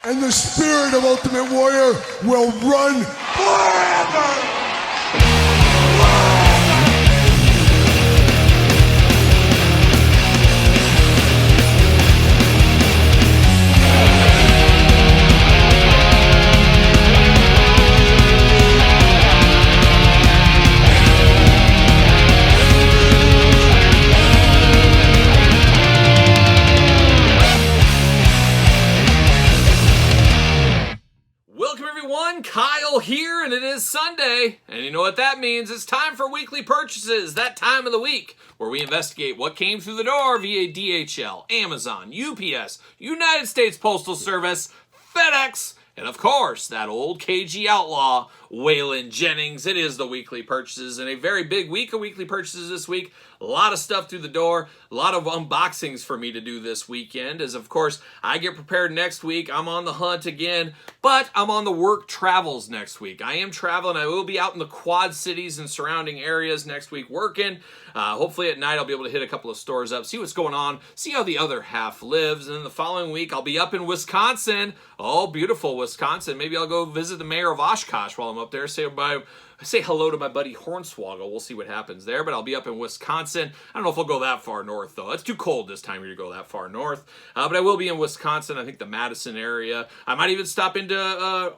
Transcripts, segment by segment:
And the spirit of Ultimate Warrior will run forever! Kyle here, and it is Sunday, and you know what that means. It's time for weekly purchases, that time of the week where we investigate what came through the door via DHL, Amazon, UPS, United States Postal Service, FedEx, and of course, that old KG outlaw, Waylon Jennings. It is the weekly purchases, and a very big week of weekly purchases this week. A lot of stuff through the door, a lot of unboxings for me to do this weekend, as of course, I get prepared next week. I'm on the hunt again, but I'm on the work travels next week. I am traveling. I will be out in the Quad Cities and surrounding areas next week working. Hopefully at night I'll be able to hit a couple of stores up, see what's going on, see how the other half lives, and then the following week I'll be up in Wisconsin. Oh, beautiful Wisconsin. Maybe I'll go visit the mayor of Oshkosh while I'm up there, say hello to my buddy Hornswoggle. We'll see what happens there, but I'll be up in Wisconsin. I don't know if I'll go that far north, though. It's too cold this time of year to go that far north. But I will be in Wisconsin, I think the Madison area. I might even stop into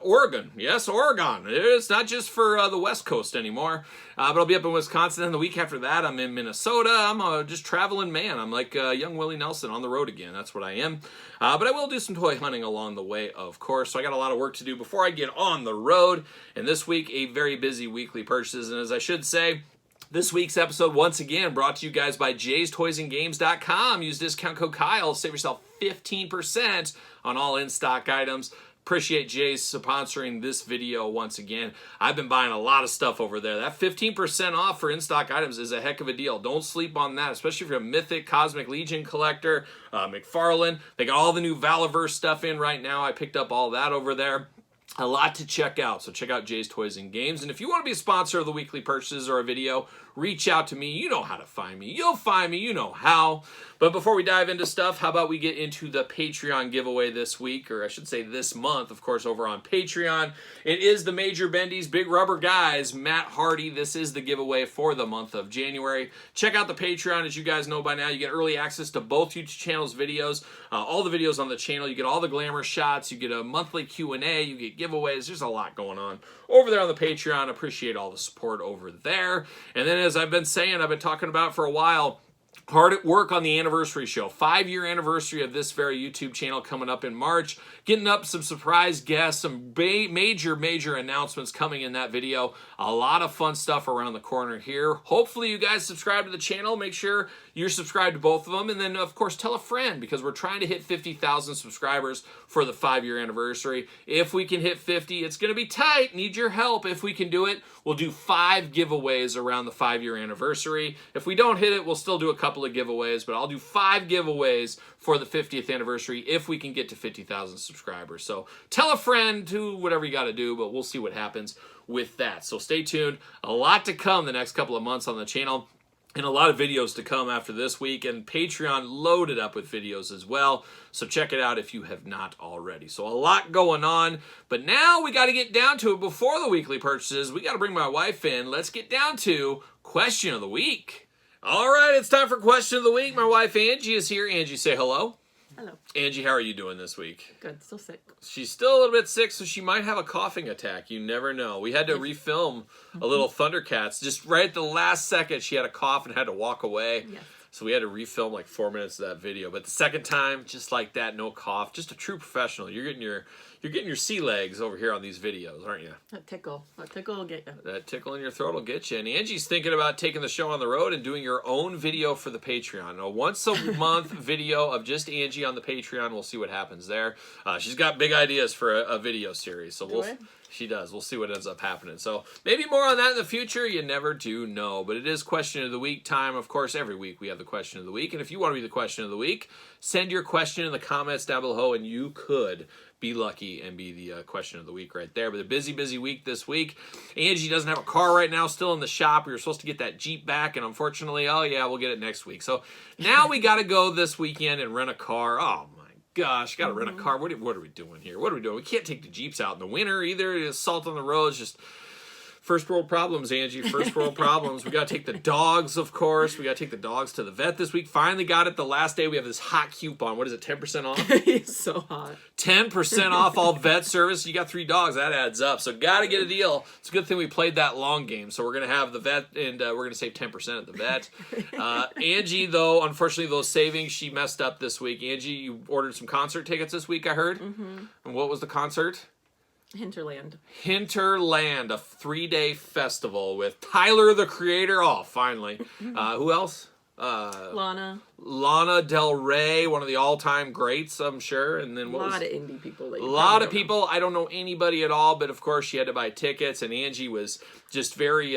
Oregon. Yes, Oregon. It's not just for the West Coast anymore. But I'll be up in Wisconsin, and the week after that, I'm in Minnesota. I'm just traveling man. I'm like young Willie Nelson on the road again. That's what I am. But I will do some toy hunting along the way, of course. So I got a lot of work to do before I get on the road. And this week, a very busy weekly purchases. And as I should say, this week's episode, once again, brought to you guys by jaystoysandgames.com. Use discount code Kyle. Save yourself 15% on all in-stock items. Appreciate Jay's sponsoring this video once again. I've been buying a lot of stuff over there. That 15% off for in-stock items is a heck of a deal. Don't sleep on that, especially if you're a Mythic, Cosmic Legion collector, McFarlane. They got all the new Valaverse stuff in right now. I picked up all that over there. A lot to check out, so check out Jay's Toys and Games. And if you want to be a sponsor of the weekly purchases or a video, reach out to me. You know how to find me. You'll find me. You know how. But before we dive into stuff, how about we get into the Patreon giveaway this week, or I should say this month, of course, over on Patreon. It is the Major Bendy's Big Rubber Guys, Matt Hardy. This is the giveaway for the month of January. Check out the Patreon. As you guys know by now, you get early access to both YouTube channels' videos, all the videos on the channel. You get all the glamour shots. You get a monthly Q&A. You get giveaways. There's a lot going on over there on the Patreon. Appreciate all the support over there. And then, as I've been saying, I've been talking about for a while, hard at work on the anniversary show. 5-year anniversary of this very YouTube channel coming up in March. Getting up some surprise guests, some major announcements coming in that video. A lot of fun stuff around the corner here. Hopefully you guys subscribe to the channel. Make sure you're subscribed to both of them. And then, of course, tell a friend, because we're trying to hit 50,000 subscribers for the 5-year anniversary. If we can hit 50, it's going to be tight. Need your help. If we can do it, we'll do 5 giveaways around the 5-year anniversary. If we don't hit it, we'll still do a couple of giveaways, but I'll do 5 giveaways for the 50th anniversary if we can get to 50,000 subscribers. So tell a friend, do whatever you got to do, but we'll see what happens with that. So stay tuned. A lot to come the next couple of months on the channel, and a lot of videos to come after this week, and Patreon loaded up with videos as well. So check it out if you have not already. So a lot going on, but now we got to get down to it before the weekly purchases. We got to bring my wife in. Let's get down to Question of the Week. All right, it's time for Question of the Week. My wife Angie is here. Angie, say hello. Hello. Angie, how are you doing this week? Good, still sick. She's still a little bit sick, so she might have a coughing attack. You never know. We had to refilm a little Thundercats. Just right at the last second, she had a cough and had to walk away. Yes. So we had to refilm like 4 minutes of that video. But the second time, just like that, no cough. Just a true professional. You're getting your sea legs over here on these videos, aren't you? That tickle will get you. That tickle in your throat will get you. And Angie's thinking about taking the show on the road and doing your own video for the Patreon. A once a month video of just Angie on the Patreon. We'll see what happens there. She's got big ideas for a video series. So she does. We'll see what ends up happening. So maybe more on that in the future. You never do know. But it is Question of the Week time. Of course, every week we have the Question of the Week. And if you want to be the Question of the Week, send your question in the comments down below, and you could be lucky and be the Question of the Week right there. But a busy week this week. Angie doesn't have a car right now, still in the shop. We were supposed to get that Jeep back, and unfortunately, oh yeah, we'll get it next week. So now we got to go this weekend and rent a car. Oh my gosh, got to rent a car. What are we doing here? What are we doing? We can't take the Jeeps out in the winter either. It's salt on the roads. Just first world problems, Angie. First world problems. We got to take the dogs, of course. We got to take the dogs to the vet this week. Finally got it the last day. We have this hot coupon. What is it, 10% off? It's so hot. 10% off all vet service. You got 3 dogs. That adds up. So got to get a deal. It's a good thing we played that long game. So we're going to have the vet, and we're going to save 10% at the vet. Angie, though, unfortunately, those savings, she messed up this week. Angie, you ordered some concert tickets this week, I heard. And what was the concert? Hinterland, a 3-day festival with Tyler, the Creator. Oh, finally. Who else? Lana Del Rey, one of the all-time greats, I'm sure. And then a lot of indie people. A lot of people. I don't know anybody at all, but of course she had to buy tickets, and Angie was just very,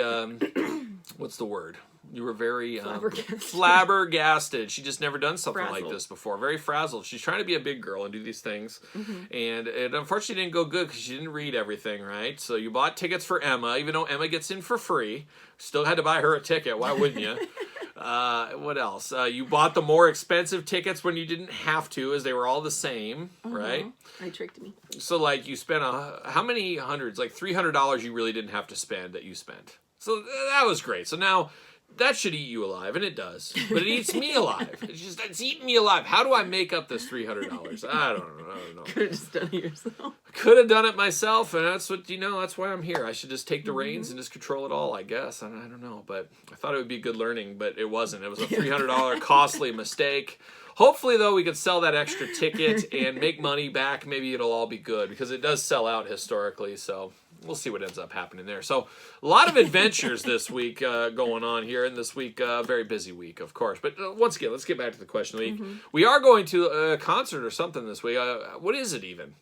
what's the word? You were very flabbergasted. She just never done something like this before. Very frazzled. She's trying to be a big girl and do these things. And it unfortunately didn't go good because she didn't read everything right. So you bought tickets for Emma, even though Emma gets in for free. Still had to buy her a ticket. Why wouldn't you? What else? You bought the more expensive tickets when you didn't have to, as they were all the same, right? They tricked me. So, like, you spent how many hundreds? Like $300 you really didn't have to spend that you spent. So that was great. So now that should eat you alive, and it does. But it eats me alive. It's eating me alive. How do I make up this $300? I don't know. Could have just done it yourself. Could have done it myself, and that's what, that's why I'm here. I should just take the reins and just control it all, I guess. I don't know, but I thought it would be good learning, but it wasn't. It was a $300 costly mistake. Hopefully, though, we could sell that extra ticket and make money back. Maybe it'll all be good, because it does sell out historically, so we'll see what ends up happening there. So a lot of adventures this week going on here, and this week, very busy week, of course. But once again, let's get back to the question of the week. We are going to a concert or something this week. What is it even?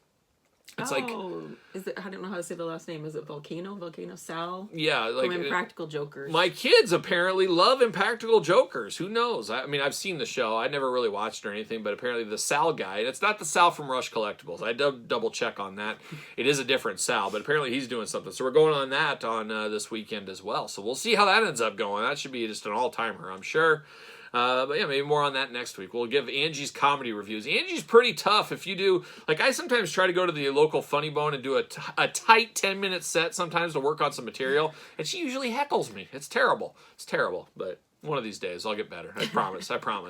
It's is it? I don't know how to say the last name. Is it Volcano Sal? Yeah, like from Impractical Jokers. My kids apparently love Impractical Jokers. Who knows? I mean, I've seen the show. I never really watched it or anything, but apparently the Sal guy. And it's not the Sal from Rush Collectibles. I double check on that. It is a different Sal, but apparently he's doing something. So we're going on that on this weekend as well. So we'll see how that ends up going. That should be just an all-timer, I'm sure. But yeah, maybe more on that next week. We'll give Angie's comedy reviews. Angie's pretty tough. If you do, like, I sometimes try to go to the local Funny Bone and do a tight 10-minute set sometimes to work on some material, and she usually heckles me. It's terrible. But one of these days I'll get better. I promise.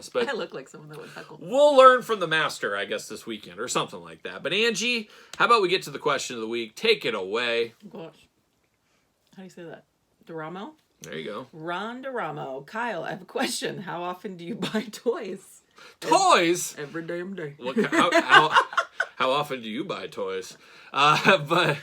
But I look like someone that would heckle. We'll learn from the master, I guess, this weekend or something like that. But Angie, how about we get to the question of the week? Take it away. Gosh. How do you say that? Duramo? There you go. Ron Duramo. Kyle, I have a question. How often do you buy toys? Toys? Every damn day. How often do you buy toys? But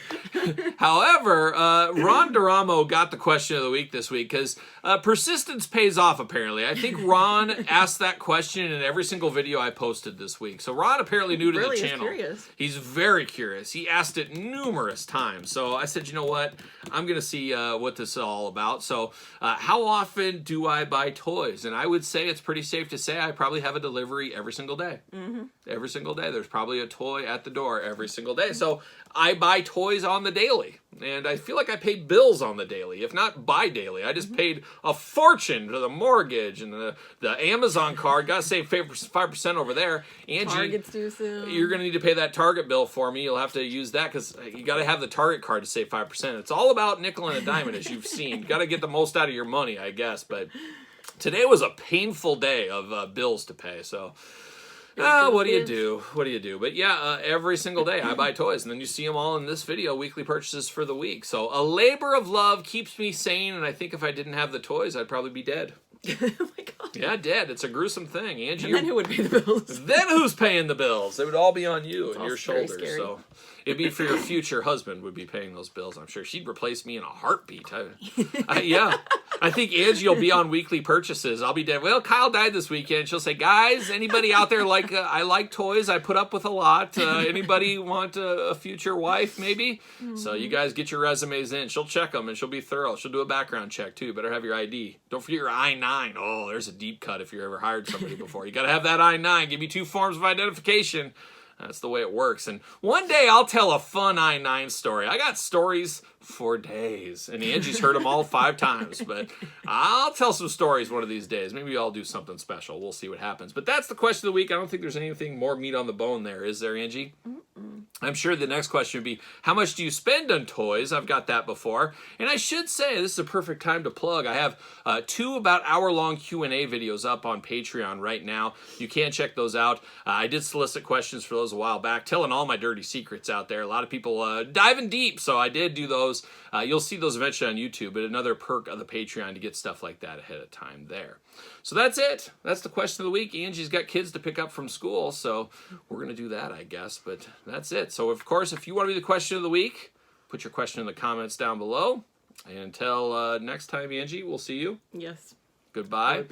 however, Ron Duramo got the question of the week this week because persistence pays off, apparently. I think Ron asked that question in every single video I posted this week. So Ron apparently new to the channel. Curious. He's very curious. He asked it numerous times. So I said, you know what? I'm going to see what this is all about. So how often do I buy toys? And I would say it's pretty safe to say I probably have a delivery every single day. Every single day. There's probably a toy at the door every single day. So I buy toys on the daily, and I feel like I pay bills on the daily, if not bi-daily. I just paid a fortune to the mortgage and the Amazon card. Got to save 5% over there. Angie, Target's due soon. You're going to need to pay that Target bill for me. You'll have to use that because you got to have the Target card to save 5%. It's all about nickel and a diamond, as you've seen. You got to get the most out of your money, I guess. But today was a painful day of bills to pay, so... what do you do? But yeah, every single day I buy toys, and then you see them all in this video, weekly purchases for the week. So a labor of love keeps me sane, and I think if I didn't have the toys, I'd probably be dead. Oh my God. Yeah, dead. It's a gruesome thing. Angie, and then who would pay the bills? Then who's paying the bills? It would all be on you and all your very shoulders. scary. So it'd be for your future husband would be paying those bills. I'm sure she'd replace me in a heartbeat. Yeah. I think Angie will be on weekly purchases. I'll be dead. Well, Kyle died this weekend. She'll say, guys, anybody out there like, I like toys. I put up with a lot. Anybody want a future wife, maybe? So you guys get your resumes in. She'll check them, and she'll be thorough. She'll do a background check, too. Better have your ID. Don't forget your I-9. Oh, there's a deep cut if you ever hired somebody before. You got to have that I-9. Give me 2 forms of identification. That's the way it works. And one day I'll tell a fun I-9 story. I got stories for days. And Angie's heard them all 5 times, but I'll tell some stories one of these days. Maybe I'll do something special. We'll see what happens. But that's the question of the week. I don't think there's anything more meat on the bone there, is there, Angie? I'm sure the next question would be, how much do you spend on toys? I've got that before. And I should say, this is a perfect time to plug. I have 2 about hour-long Q&A videos up on Patreon right now. You can check those out. I did solicit questions for those a while back, telling all my dirty secrets out there. A lot of people diving deep, so I did do those. You'll see those eventually on YouTube, but another perk of the Patreon to get stuff like that ahead of time there. So that's it. That's the question of the week. Angie's got kids to pick up from school, so we're going to do that, I guess. But that's it. So, of course, if you want to be the question of the week, put your question in the comments down below. And until next time, Angie, we'll see you. Yes. Goodbye.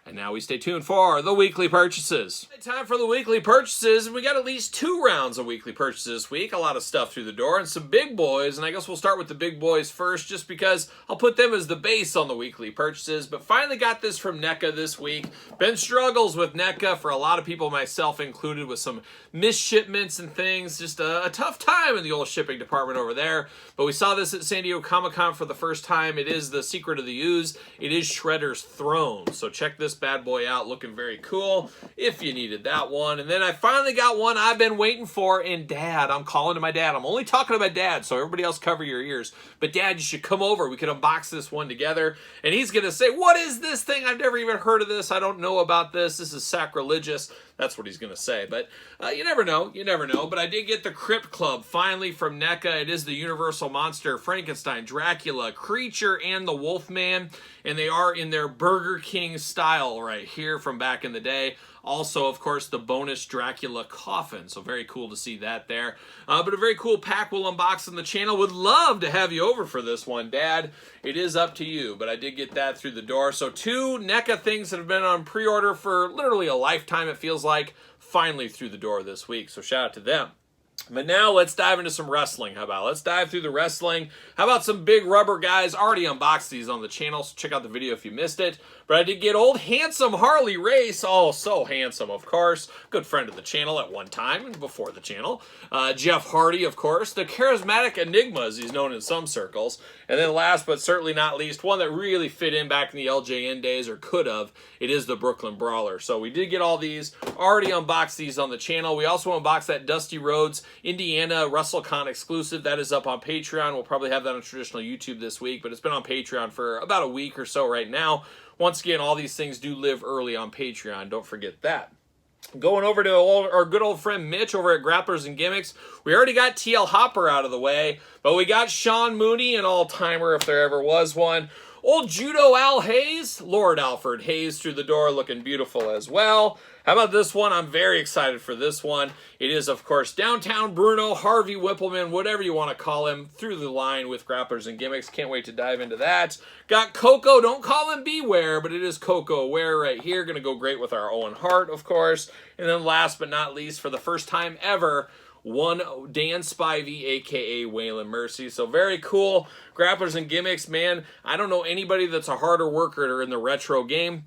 And now we stay tuned for the weekly purchases. Time for the weekly purchases, and we got at least 2 rounds of weekly purchases this week. A lot of stuff through the door and some big boys, and I guess we'll start with the big boys first just because I'll put them as the base on the weekly purchases. But finally got this from NECA this week. Been struggles with NECA for a lot of people, myself included, with some missed shipments and things. Just a tough time in the old shipping department over there. But we saw this at San Diego Comic-Con for the first time. It is the Secret of the Ooze. It is Shredder's Throne. So check this bad boy out, looking very cool if you needed that one. And then I finally got one I've been waiting for, and Dad, I'm calling to my dad. I'm only talking to my dad, so everybody else cover your ears. But Dad, you should come over. We could unbox this one together. And he's going to say, what is this thing? I've never even heard of this. I don't know about this. This is sacrilegious. That's what he's going to say. But you never know. You never know. But I did get the Crypt Club finally from NECA. It is the Universal Monster, Frankenstein, Dracula, Creature, and the Wolfman. And they are in their Burger King style right here from back in the day. Also, of course, the bonus Dracula coffin. So very cool to see that there. But a very cool pack we'll unbox on the channel. Would love to have you over for this one, Dad. It is up to you, but I did get that through the door. So 2 NECA things that have been on pre-order for literally a lifetime, it feels like, finally through the door this week. So shout out to them. But now let's dive into some wrestling. How about? Let's dive through the wrestling. How about some big rubber guys? Already unboxed these on the channel, so check out the video if you missed it. But I did get old handsome Harley Race. Oh, so handsome, of course. Good friend of the channel at one time and before the channel. Jeff Hardy, of course. The charismatic Enigma, as he's known in some circles. And then last but certainly not least, one that really fit in back in the LJN days, or could have. It is the Brooklyn Brawler. So we did get all these. Already unboxed these on the channel. We also unboxed that Dusty Rhodes Indiana WrestleCon exclusive. That is up on Patreon. We'll probably have that on traditional YouTube this week, but it's been on Patreon for about a week or so right now. Once again, all these things do live early on Patreon. Don't forget that. Going over to our good old friend Mitch over at Grapplers and Gimmicks. We already got TL Hopper out of the way, but we got Sean Mooney, an all-timer if there ever was one. Old Judo Al Hayes, Lord Alfred Hayes through the door, looking beautiful as well. How about this one? I'm very excited for this one. It is, of course, Downtown Bruno, Harvey Whippleman, whatever you want to call him, through the line with Grapplers and Gimmicks. Can't wait to dive into that. Got Coco. Don't call him Beware, but it is Coco Aware right here. Going to go great with our Owen Hart, of course. And then last but not least, for the first time ever, one Dan Spivey, a.k.a. Waylon Mercy. So very cool. Grapplers and Gimmicks, man, I don't know anybody that's a harder worker in the retro game,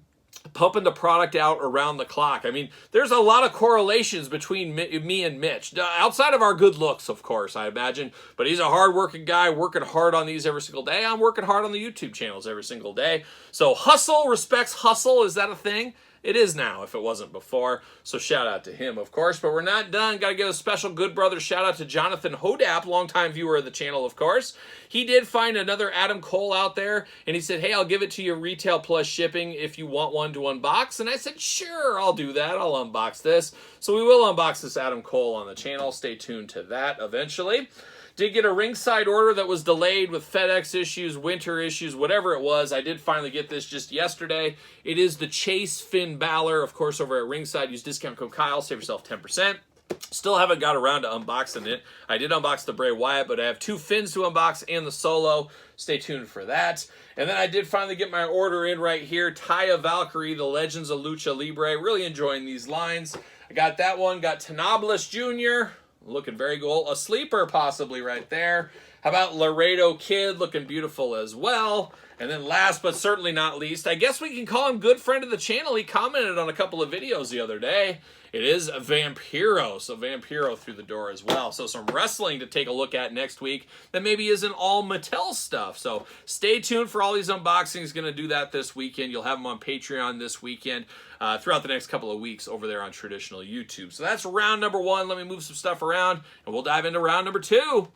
pumping the product out around the clock. I mean, there's a lot of correlations between me and Mitch. Outside of our good looks, of course, I imagine. But he's a hard-working guy, working hard on these every single day. I'm working hard on the YouTube channels every single day. So hustle respects hustle. Is that a thing? It is now, if it wasn't before. So shout out to him, of course. But we're not done. Got to give a special good brother shout out to Jonathan Hodap, longtime viewer of the channel, of course. He did find another Adam Cole out there, and he said, hey, I'll give it to you retail plus shipping if you want one to unbox. And I said, sure, I'll do that. I'll unbox this. So we will unbox this Adam Cole on the channel. Stay tuned to that eventually. Did get a ringside order that was delayed with FedEx issues, winter issues, whatever it was. I did finally get this just yesterday. It is the Chase Finn Balor, of course, over at ringside. Use discount code Kyle, save yourself 10%. Still haven't got around to unboxing it. I did unbox the Bray Wyatt, but I have 2 Finns to unbox and the Solo. Stay tuned for that. And then I did finally get my order in right here. Taya Valkyrie, the Legends of Lucha Libre. Really enjoying these lines. I got that one. Got Tanobolus Jr., looking very cool. A sleeper possibly right there. How about Laredo Kid, looking beautiful as well. And then last but certainly not least, I guess we can call him good friend of the channel. He commented on a couple of videos the other day. It is a Vampiro, so Vampiro through the door as well. So some wrestling to take a look at next week that maybe isn't all Mattel stuff. So stay tuned for all these unboxings. Going to do that this weekend. You'll have them on Patreon this weekend throughout the next couple of weeks over there on traditional YouTube. So that's round number one. Let me move some stuff around, and we'll dive into round number two.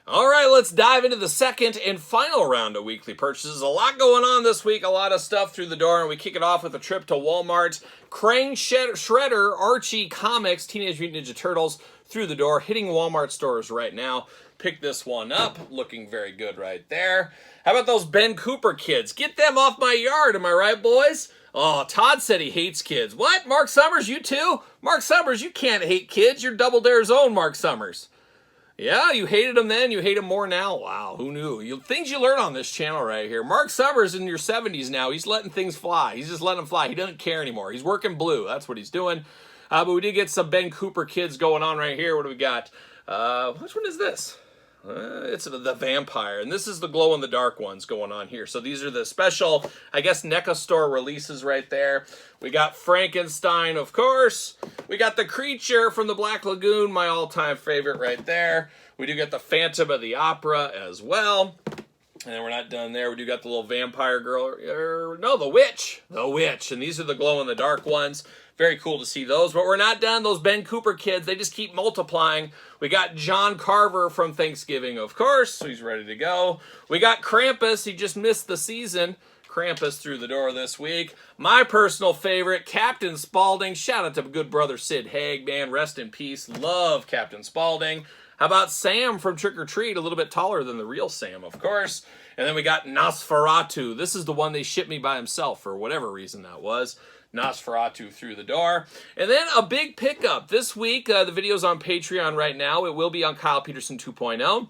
All right, let's dive into the second and final round of weekly purchases. A lot going on this week, a lot of stuff through the door, and we kick it off with a trip to Walmart. Krang Shredder, Archie Comics, Teenage Mutant Ninja Turtles through the door, hitting Walmart stores right now. Pick this one up, looking very good right there. How about those Ben Cooper kids? Get them off my yard, am I right, boys? Oh, Todd said he hates kids. What? Mark Summers, you too? Mark Summers, you can't hate kids. You're Double Dare's own Mark Summers. Yeah, you hated him then, you hate him more now. Wow, who knew? Things you learn on this channel right here. Mark Summers in your 70s now. He's letting things fly. He's just letting them fly. He doesn't care anymore. He's working blue. That's what he's doing. But we did get some Ben Cooper kids going on right here. What do we got? Which one is this? It's the vampire, and this is the glow-in-the-dark ones going on here. So these are the special, I guess, NECA store releases right there. We got Frankenstein, of course. We got the creature from the Black Lagoon, my all-time favorite right there. We do get the Phantom of the Opera as well. And then we're not done there. We do got the little vampire girl. No, the witch. The witch. And these are the glow-in-the-dark ones. Very cool to see those. But we're not done. Those Ben Cooper kids, they just keep multiplying. We got John Carver from Thanksgiving, of course. So he's ready to go. We got Krampus. He just missed the season. Krampus through the door this week. My personal favorite, Captain Spaulding. Shout out to good brother Sid Haig, man. Rest in peace. Love Captain Spaulding. How about Sam from Trick or Treat? A little bit taller than the real Sam, of course. And then we got Nosferatu. This is the one they shipped me by himself for whatever reason that was. Nosferatu through the door. And then a big pickup. This week, the video's on Patreon right now. It will be on Kyle Peterson 2.0.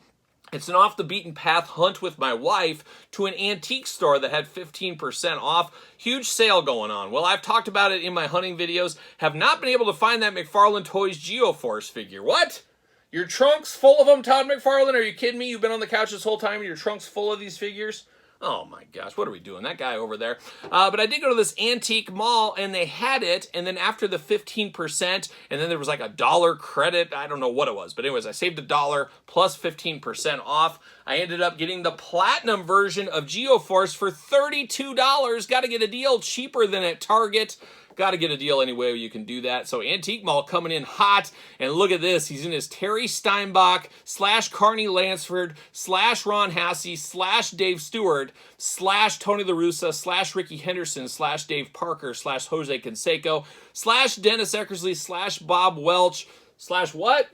It's an off-the-beaten-path hunt with my wife to an antique store that had 15% off. Huge sale going on. Well, I've talked about it in my hunting videos. Have not been able to find that McFarlane Toys Geoforce figure. What? Your trunk's full of them, Todd McFarlane? Are you kidding me? You've been on the couch this whole time and your trunk's full of these figures? Oh my gosh, what are we doing? That guy over there. But I did go to this antique mall and they had it, and then after the 15%, and then there was like $1 credit. I don't know what it was, but anyways, I saved $1 plus 15% off. I ended up getting the platinum version of Geoforce for $32. Got to get a deal cheaper than at Target. Got to get a deal anyway you can do that. So Antique Mall coming in hot. And look at this. He's in his Terry Steinbach / Carney Lansford / Ron Hasse / Dave Stewart / Tony La Russa / Ricky Henderson / Dave Parker / Jose Canseco / Dennis Eckersley / Bob Welch / what?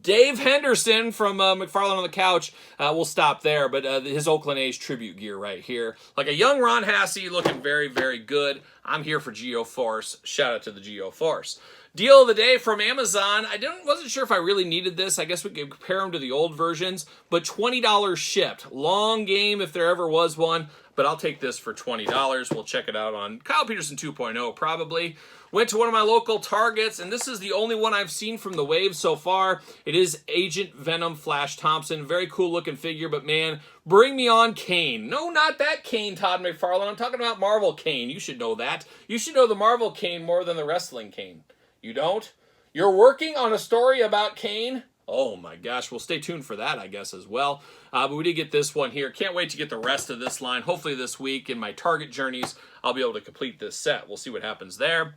Dave Henderson from McFarlane on the Couch. We'll stop there, but his Oakland A's tribute gear right here. Like a young Ron Hasse, looking very, very good. I'm here for Geoforce. Shout out to the Geoforce. Deal of the day from Amazon. I wasn't sure if I really needed this. I guess we could compare them to the old versions, but $20 shipped. Long game if there ever was one, but I'll take this for $20. We'll check it out on Kyle Peterson 2.0 probably. Went to one of my local Targets, and this is the only one I've seen from the wave so far. It is Agent Venom Flash Thompson. Very cool looking figure, but man, bring me on Kane. No, not that Kane, Todd McFarlane. I'm talking about Marvel Kane. You should know that. You should know the Marvel Kane more than the wrestling Kane. You don't? You're working on a story about Kane? Oh my gosh, well stay tuned for that, I guess, as well. But we did get this one here. Can't wait to get the rest of this line. Hopefully this week in my Target journeys, I'll be able to complete this set. We'll see what happens there.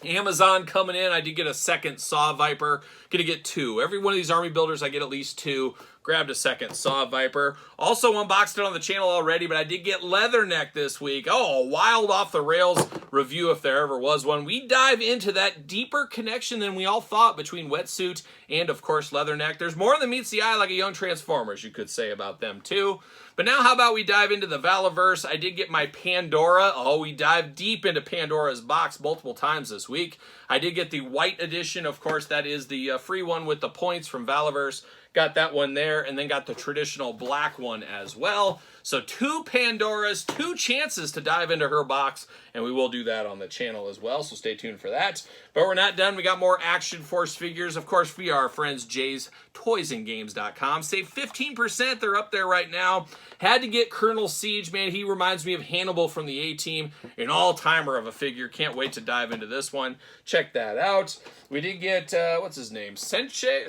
Amazon coming in. I did get a second Saw Viper. Gonna get two. Every one of these army builders, I get at least two. Grabbed a second Saw Viper. Also unboxed it on the channel already, but I did get Leatherneck this week. Oh, a wild off the rails review if there ever was one. We dive into that deeper connection than we all thought between Wetsuit and, of course, Leatherneck. There's more than meets the eye like a young Transformers, you could say about them too. But now how about we dive into the Valaverse? I did get my Pandora. Oh, we dive deep into Pandora's box multiple times this week. I did get the white edition, of course. That is the free one with the points from Valaverse. Got that one there, and then got the traditional black one as well. So 2 Pandoras, 2 chances to dive into her box, and we will do that on the channel as well, so stay tuned for that. But we're not done. We got more Action Force figures, of course, via our friends Jay's toysandgames.com. Save 15%. They're up there right now. Had to get Colonel Siege, man. He reminds me of Hannibal from the A-Team. An all-timer of a figure. Can't wait to dive into this one. Check that out. We did get, what's his name? Senshi?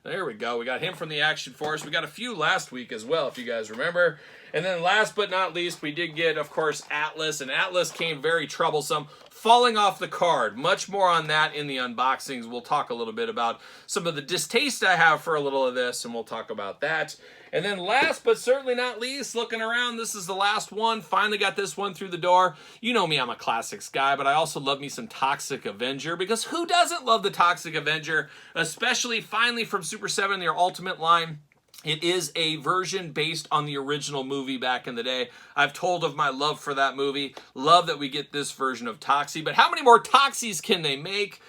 There we go. We got him from the Action Force. We got a few last week as well, if you guys remember. And then last but not least, we did get, of course, Atlas. And Atlas came very troublesome, falling off the card. Much more on that in the unboxings. We'll talk a little bit about some of the distaste I have for a little of this, and we'll talk about that. And then last but certainly not least, looking around, this is the last one. Finally got this one through the door. You know me, I'm a classics guy, but I also love me some Toxic Avenger, because who doesn't love the Toxic Avenger? Especially finally from Super 7, their Ultimate line. It is a version based on the original movie back in the day. I've told of my love for that movie. Love that we get this version of Toxie. But how many more Toxies can they make?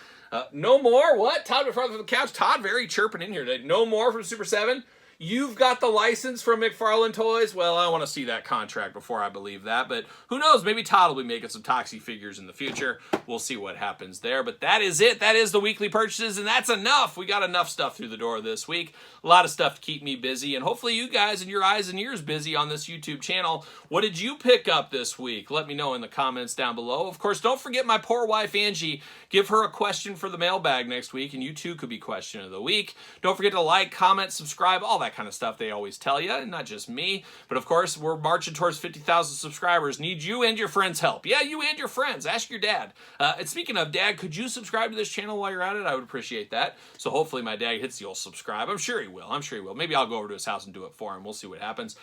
No more? What? Todd from the couch. Todd very chirping in here today. No more from Super 7? You've got the license from McFarlane Toys? Well, I want to see that contract before I believe that, but who knows? Maybe Todd will be making some Toxie figures in the future. We'll see what happens there, but that is it. That is the weekly purchases, and that's enough. We got enough stuff through the door this week. A lot of stuff to keep me busy, and hopefully you guys and your eyes and ears busy on this YouTube channel. What did you pick up this week? Let me know in the comments down below. Of course, don't forget my poor wife, Angie. Give her a question for the mailbag next week, and you too could be question of the week. Don't forget to like, comment, subscribe, all that kind of stuff they always tell you, and not just me. But of course, we're marching towards 50,000 subscribers. Need you and your friends' help. Yeah, you and your friends. Ask your dad. And speaking of dad, could you subscribe to this channel while you're at it? I would appreciate that. So hopefully my dad hits the old subscribe. I'm sure he will. I'm sure he will. Maybe I'll go over to his house and do it for him. We'll see what happens.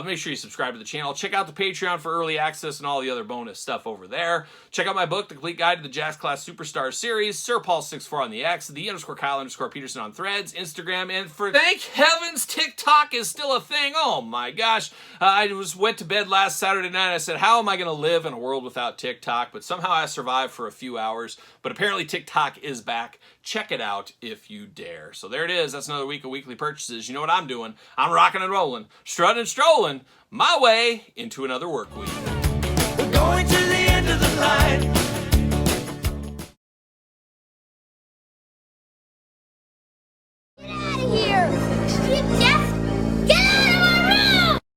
Make sure you subscribe to the channel. Check out the Patreon for early access and all the other bonus stuff over there. Check out my book, The Complete Guide to the Jakks Class Superstar Series. Sir Paul 64 on the X, _Kyle_Peterson on Threads, Instagram, and for thank heavens, TikTok is still a thing. Oh my gosh. I went to bed last Saturday night. I said, how am I going to live in a world without TikTok? But somehow I survived for a few hours. But apparently TikTok is back. Check it out if you dare. So there it is. That's another week of weekly purchases. You know what I'm doing? I'm rocking and rolling, strutting and strolling my way into another work week. We're going to the end of the line.